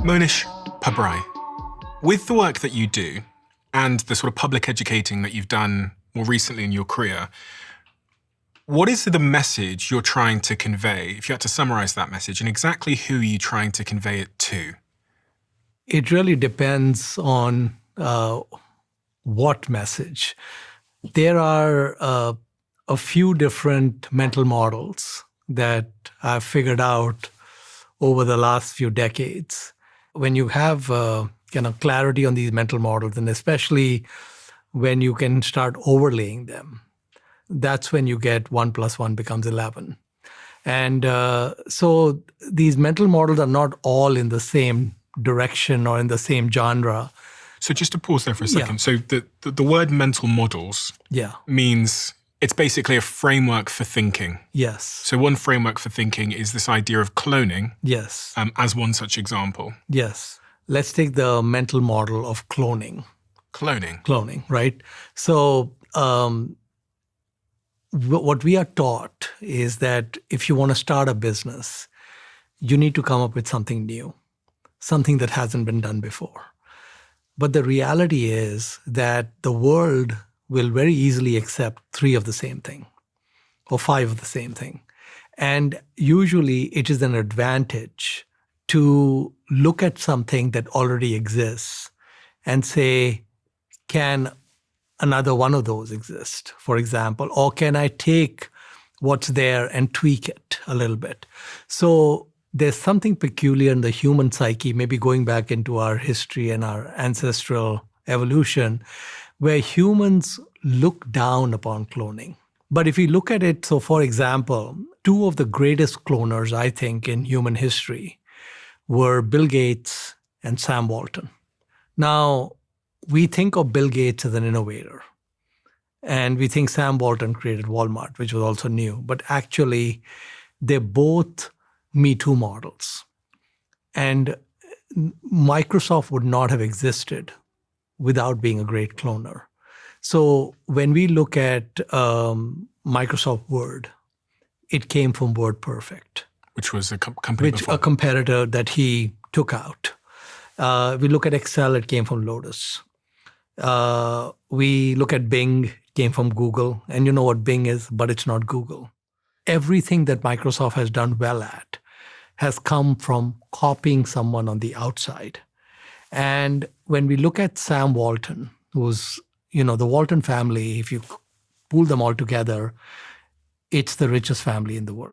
Mohnish Pabrai, with the work that you do and the sort of public educating that you've done more recently in your career, what is the message you're trying to convey, if you had to summarize that message, and exactly who are you trying to convey it to? It really depends on what message. There are a few different mental models that I've figured out over the last few decades. When you have clarity on these mental models, and especially when you can start overlaying them, that's when you get 1 + 1 becomes 11. And so these mental models are not all in the same direction or in the same genre. So just to pause there for a second. Yeah. So the word mental models means it's basically a framework for thinking. Yes. So one framework for thinking is this idea of cloning. Yes. As one such example. Yes. Let's take the mental model of cloning. Cloning, right? So what we are taught is that if you want to start a business, you need to come up with something new, something that hasn't been done before. But the reality is that the world will very easily accept 3 of the same thing or 5 of the same thing. And usually it is an advantage to look at something that already exists and say, can another one of those exist, for example? Or can I take what's there and tweak it a little bit? So there's something peculiar in the human psyche, maybe going back into our history and our ancestral evolution, where humans look down upon cloning. But if we look at it, so for example, 2 of the greatest cloners, I think, in human history were Bill Gates and Sam Walton. Now, we think of Bill Gates as an innovator, and we think Sam Walton created Walmart, which was also new. But actually, they're both Me Too models. And Microsoft would not have existed without being a great cloner. So when we look at Microsoft Word, it came from WordPerfect. Which was a company before. A competitor that he took out. We look at Excel, it came from Lotus. We look at Bing, it came from Google. And you know what Bing is, but it's not Google. Everything that Microsoft has done well at has come from copying someone on the outside. And when we look at Sam Walton, who's, the Walton family, if you pool them all together, it's the richest family in the world.